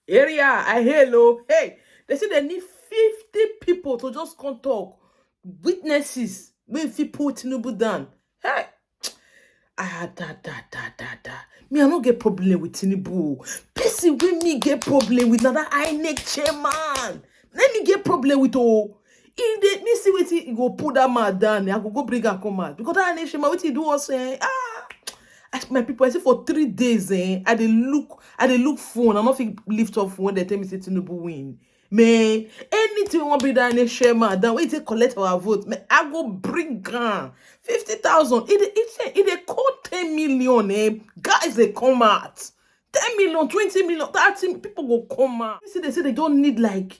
Area, I hello. Hey, they say they need 50 people to just come talk. Witnesses. When if you put Tinubu down. Hey, da. Me, I don't get problem with Tinubu. Person with me get problem with another INEC chairman. Let me get problem with all. If they me see what he go put that man down, I go bring and come out. Because that INEC chairman, what he do was say, ask my people, I say for 3 days, I dey look phone. I'm not fit lift up phone when they tell me say Tinubu win. Man, anything we want be that any share man, then we take collect our vote. Man, I go bring 50,000. It they call 10 million. Guys, they come out. 10 million, 20 million, 30 people go come out. You see, they say they don't need like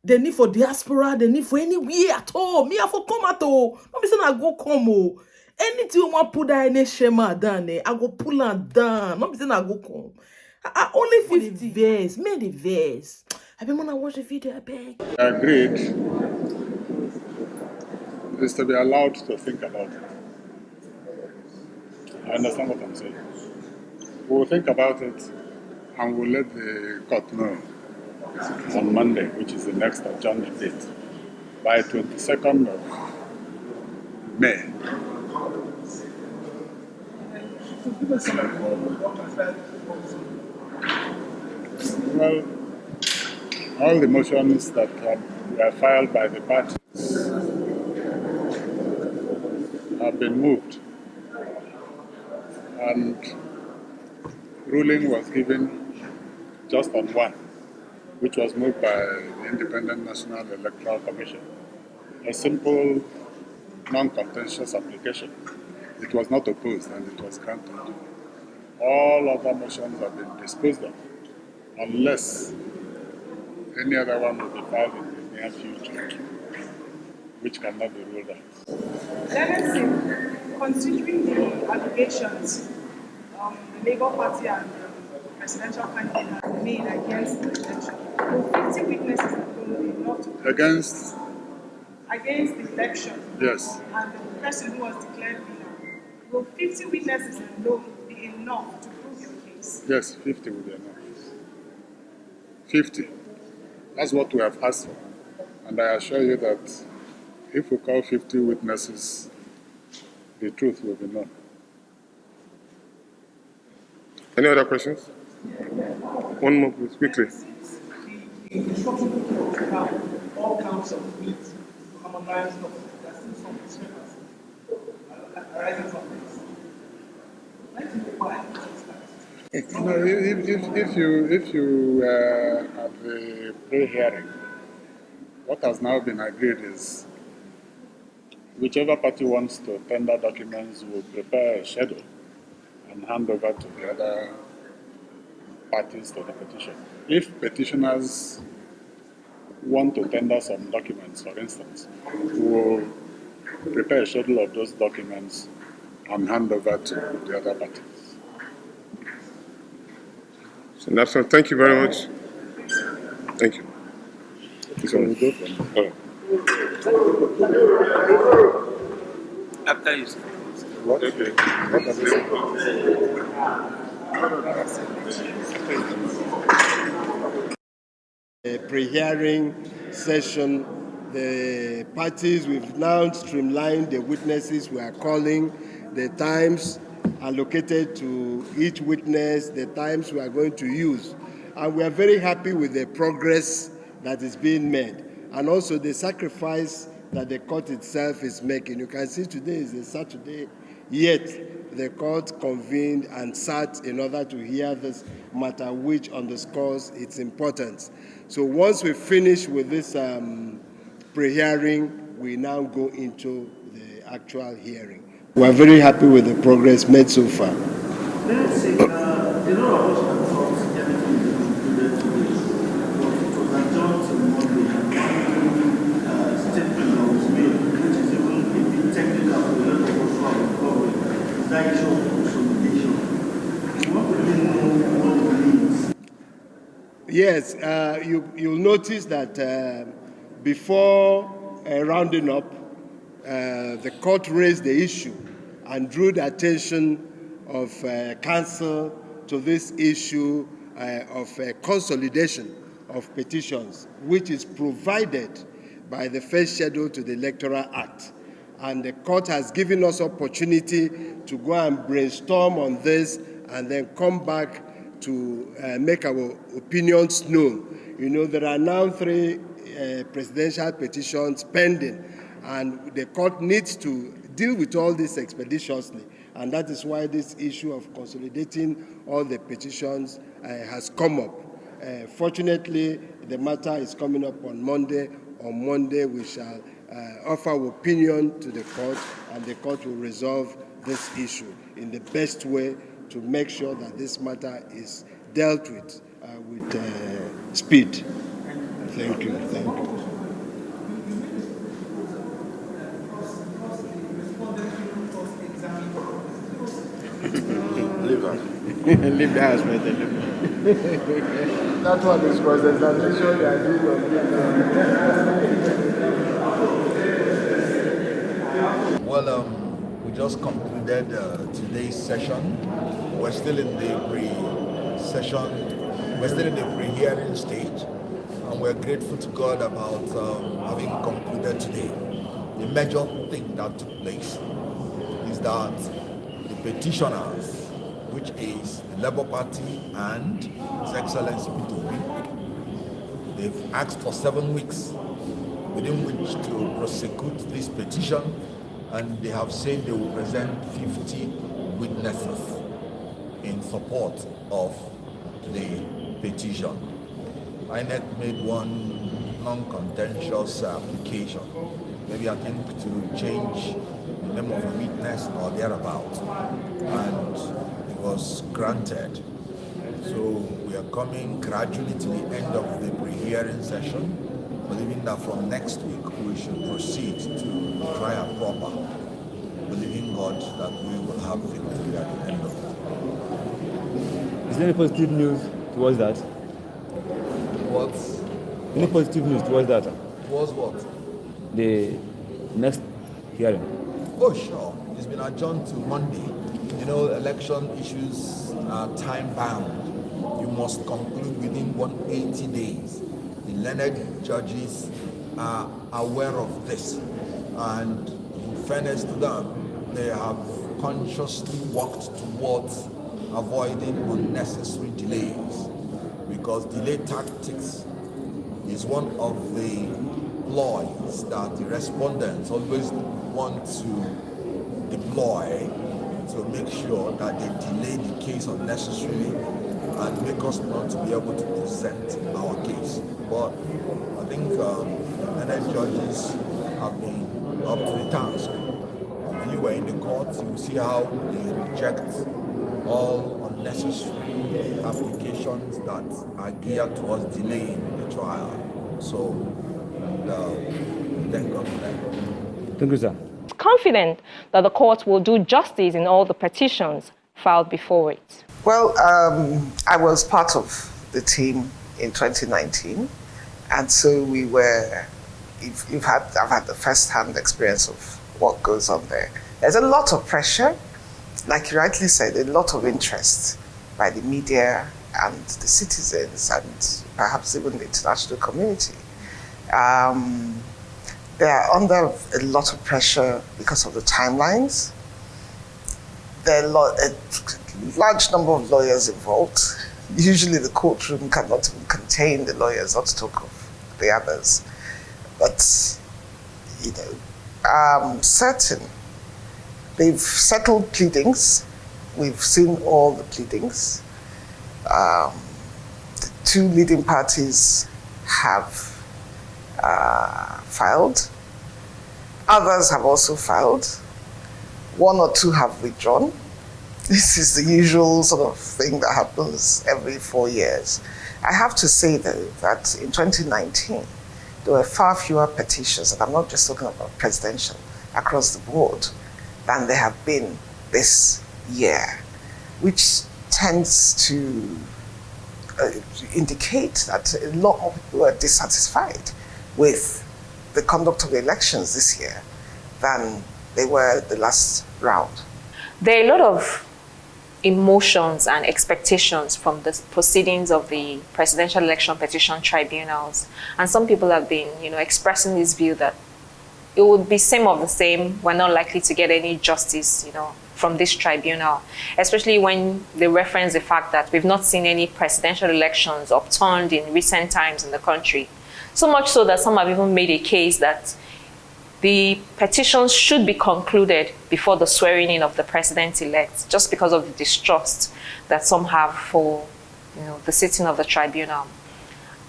they need for diaspora, they need for anywhere at all. Me, I for come at all. Not be saying I go come. Oh. Anything you want put that any shema down there, I go pull am down. Not be saying I go come. I only 50 verse. Made the verse. I been wanna watch the video, I beg. Agreed is to be allowed to think about it. I understand what I'm saying. We'll think about it and we'll let the court know on Monday, which is the next adjourned date, by 22nd of May. Well, all the motions that were filed by the parties have been moved, and ruling was given just on one, which was moved by the Independent National Electoral Commission. A simple, non-contentious application. It was not opposed and it was granted. All other motions have been disposed of, unless any other one will be filed in the near future, which cannot be ruled out. Considering the allegations the Labour Party and the presidential candidate have made against the election, will 50 witnesses alone be enough to Against the election? Yes. And the person who was declared winner, will 50 witnesses alone be enough to prove your case? Yes, 50 will be enough. 50. That's what we have asked for. And I assure you that if we call 50 witnesses, the truth will be known. Any other questions? One more, please, quickly. The instruction talks about all counts of meat, harmonized law. There's still some discrepancy arising from this. Let's know why. No, if you at the pre-hearing, what has now been agreed is whichever party wants to tender documents will prepare a schedule and hand over to the other parties to the petition. If petitioners want to tender some documents, for instance, we will prepare a schedule of those documents and hand over to the other parties. So that's all. Thank you very much. Thank you. So we'll go from there. After you. What? Okay. What are they saying? A pre-hearing session, the parties, we've now streamlined the witnesses we are calling, the times allocated to each witness, the times we are going to use. And we are very happy with the progress that is being made, and also the sacrifice that the court itself is making. You can see today is a Saturday, yet the court convened and sat in order to hear this matter, which underscores its importance. So once we finish with this pre-hearing, we now go into the actual hearing. We are very happy with the progress made so far. Let's say, a lot of us have thought everything is included today, but it was adjourned to Monday, and statement that was made, which is even a bit technical for a lot of us who are recovering, is that issue of consolidation. What do you know what it means? Yes, you'll notice that before rounding up, the court raised the issue and drew the attention of counsel to this issue of consolidation of petitions, which is provided by the first schedule to the Electoral Act. And the court has given us opportunity to go and brainstorm on this and then come back to make our opinions known. You know, there are now 3 presidential petitions pending, and the court needs to deal with all this expeditiously. And that is why this issue of consolidating all the petitions has come up. Fortunately, the matter is coming up on Monday. On Monday, we shall offer our opinion to the court, and the court will resolve this issue in the best way to make sure that this matter is dealt with speed. Thank you. Thank you. Leave the house, mate. That one is cross-examination they are doing on. Well, we just concluded today's session. We're still in the pre-session. We're still in the pre-hearing stage, and we're grateful to God about having concluded today. The major thing that took place is that the petitioners, which is the Labour Party and His Excellency Tinubu, they've asked for 7 weeks within which to prosecute this petition, and they have said they will present 50 witnesses in support of the petition. INEC made one non-contentious application, maybe I think to change the name of a witness or thereabout, and it was granted. So we are coming gradually to the end of the pre-hearing session, believing that from next week we should proceed to trial proper, believing God that we will have victory at the end of it. Is there any positive news towards that? What? Any positive news towards that? Was what? The next hearing. Oh, sure. It's been adjourned to Monday. You know, election issues are time-bound. You must conclude within 180 days. The learned judges are aware of this, and in fairness to them, they have consciously worked towards avoiding unnecessary delays, because delay tactics is one of the ploys that the respondents always want to deploy to make sure that they delay the case unnecessarily and make us not to be able to present our case. But I think the judges have been up to the task. When you were in the court, you see how they reject all unnecessary applications that are geared towards delaying the trial. So, thank God for that. Thank you, sir. Confident that the court will do justice in all the petitions filed before it. Well, I was part of the team in 2019, and so we were. I've had the first-hand experience of what goes on there. There's a lot of pressure, like you rightly said, a lot of interest by the media and the citizens, and perhaps even the international community. They are under a lot of pressure because of the timelines. There are a large number of lawyers involved. Usually the courtroom cannot even contain the lawyers, not to talk of the others. But, certain. They've settled pleadings. We've seen all the pleadings. The 2 leading parties have filed. Others have also filed. 1 or 2 have withdrawn. This is the usual sort of thing that happens every 4 years. I have to say, though, that in 2019, there were far fewer petitions, and I'm not just talking about presidential, across the board, than there have been this year, which tends to indicate that a lot more people were dissatisfied with the conduct of the elections this year than they were the last round. There are a lot of emotions and expectations from the proceedings of the Presidential Election Petition Tribunals. And some people have been, expressing this view that it would be same of the same. We're not likely to get any justice, from this tribunal, especially when they reference the fact that we've not seen any presidential elections upturned in recent times in the country. So much so that some have even made a case that the petitions should be concluded before the swearing in of the president-elect, just because of the distrust that some have for the sitting of the tribunal.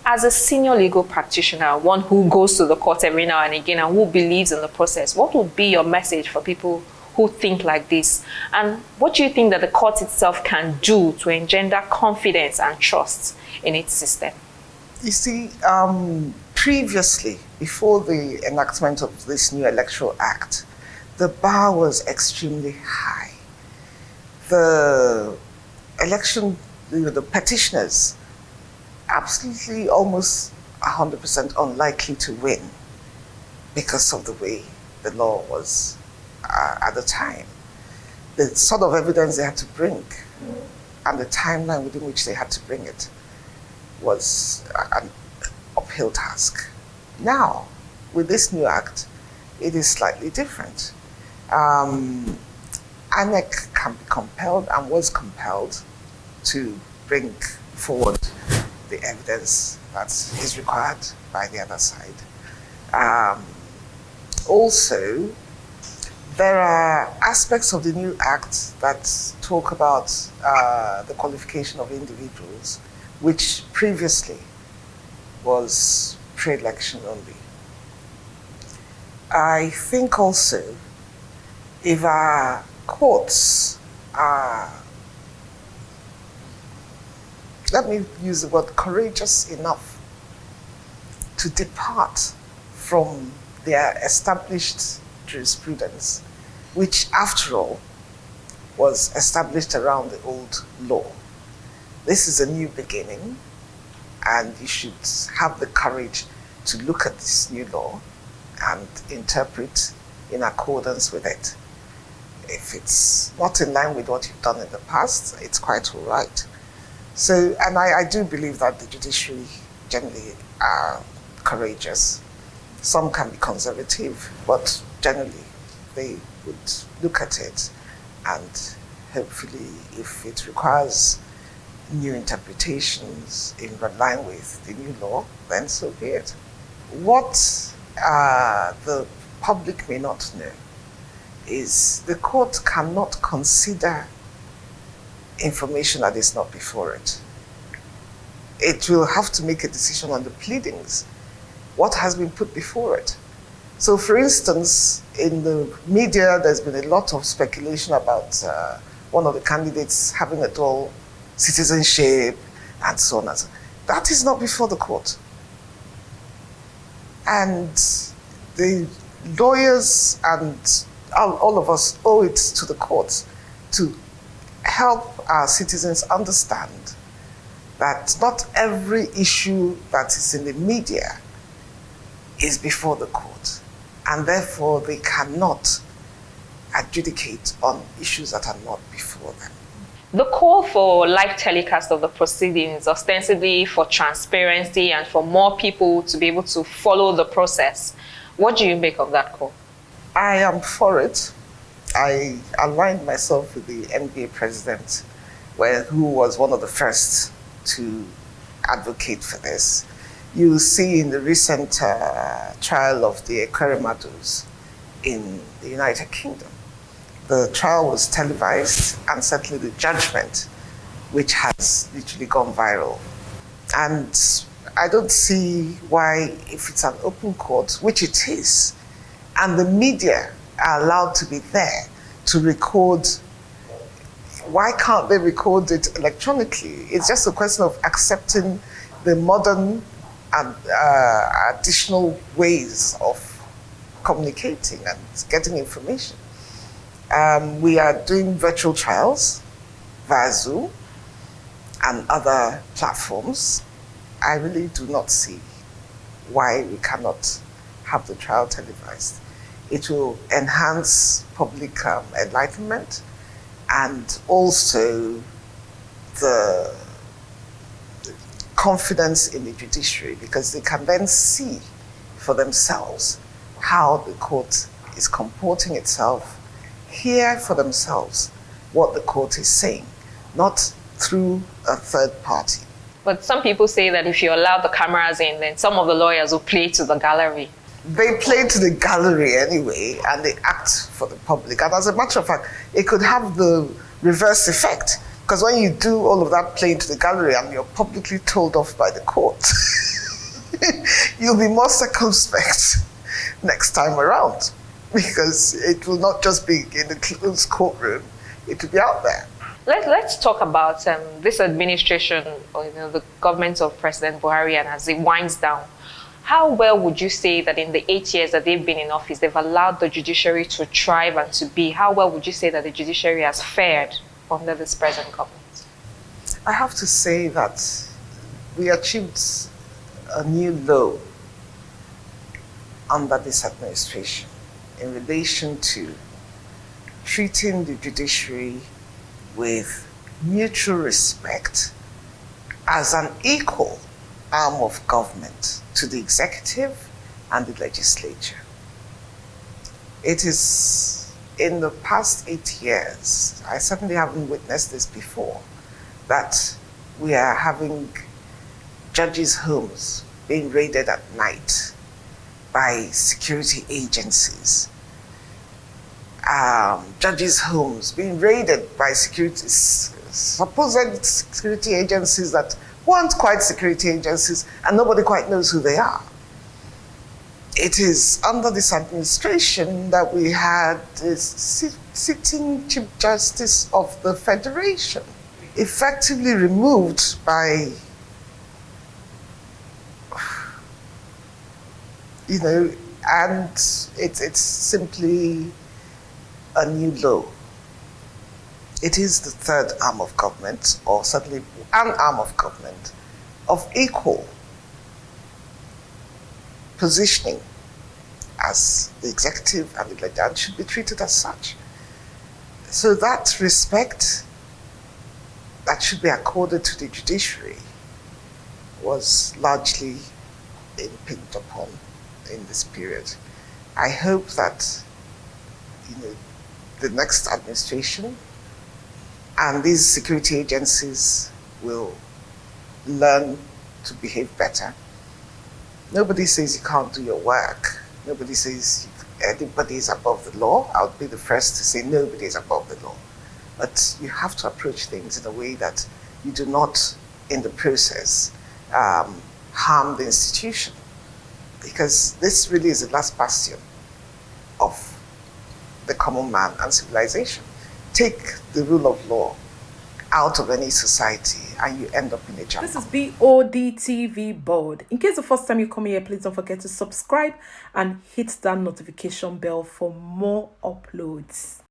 As a senior legal practitioner, one who goes to the court every now and again and who believes in the process, what would be your message for people who think like this? And what do you think that the court itself can do to engender confidence and trust in its system? You see, previously, before the enactment of this new Electoral Act, the bar was extremely high. The election, the petitioners, absolutely almost 100% unlikely to win because of the way the law was at the time. The sort of evidence they had to bring and the timeline within which they had to bring it was an uphill task. Now, with this new act, it is slightly different. INEC can be compelled and was compelled to bring forward the evidence that is required by the other side. Also, there are aspects of the new act that talk about the qualification of individuals, which previously was pre-election only. I think also if our courts are, let me use the word, courageous enough to depart from their established jurisprudence, which after all was established around the old law. This is a new beginning, and you should have the courage to look at this new law and interpret in accordance with it. If it's not in line with what you've done in the past, it's quite all right. So, and I do believe that the judiciary generally are courageous. Some can be conservative, but generally they would look at it, and hopefully if it requires new interpretations in line with the new law, then so be it. What the public may not know is the court cannot consider information that is not before it. It will have to make a decision on the pleadings, what has been put before it. So for instance, in the media, there's been a lot of speculation about one of the candidates having a dual citizenship and so on and so on. That is not before the court. And the lawyers and all of us owe it to the courts to help our citizens understand that not every issue that is in the media is before the court, and therefore they cannot adjudicate on issues that are not before them. The call for live telecast of the proceedings, ostensibly for transparency and for more people to be able to follow the process, what do you make of that call? I am for it. I aligned myself with the NBA president, who was one of the first to advocate for this. You see in the recent trial of the Ekweremados in the United Kingdom, the trial was televised, and certainly the judgment, which has literally gone viral. And I don't see why, if it's an open court, which it is, and the media are allowed to be there to record, why can't they record it electronically? It's just a question of accepting the modern and additional ways of communicating and getting information. We are doing virtual trials via Zoom and other platforms. I really do not see why we cannot have the trial televised. It will enhance public enlightenment. and also the confidence in the judiciary, because they can then see for themselves how the court is comporting itself, hear for themselves what the court is saying, not through a third party. But some people say that if you allow the cameras in, then some of the lawyers will play to the gallery. They play to the gallery anyway, and they act for the public. And as a matter of fact, it could have the reverse effect, because when you do all of that playing to the gallery and you're publicly told off by the court, you'll be more circumspect next time around, because it will not just be in the closed courtroom, it will be out there. Let's talk about this administration, or the government of President Buhari, and as it winds down. How well would you say that in the 8 years that they've been in office, they've allowed the judiciary to thrive and to be? How well would you say that the judiciary has fared under this present government? I have to say that we achieved a new low under this administration in relation to treating the judiciary with mutual respect as an equal arm of government to the executive and the legislature. It is in the past 8 years, I certainly haven't witnessed this before, that we are having judges' homes being raided at night by security agencies. Judges' homes being raided by supposed security agencies that weren't quite security agencies, and nobody quite knows who they are. It is under this administration that we had a sitting Chief Justice of the Federation effectively removed by, and it's simply a new low. It is the third arm of government, or certainly an arm of government, of equal positioning as the executive and the legislature, should be treated as such. So that respect that should be accorded to the judiciary was largely impinged upon in this period. I hope that the next administration and these security agencies will learn to behave better. Nobody says you can't do your work. Nobody says anybody is above the law. I'll be the first to say nobody is above the law. But you have to approach things in a way that you do not, in the process, harm the institution. Because this really is the last bastion of the common man and civilization. Take the rule of law out of any society and you end up in a jungle. This is Bod TV Bod. In case the first time you come here, please don't forget to subscribe and hit that notification bell for more uploads.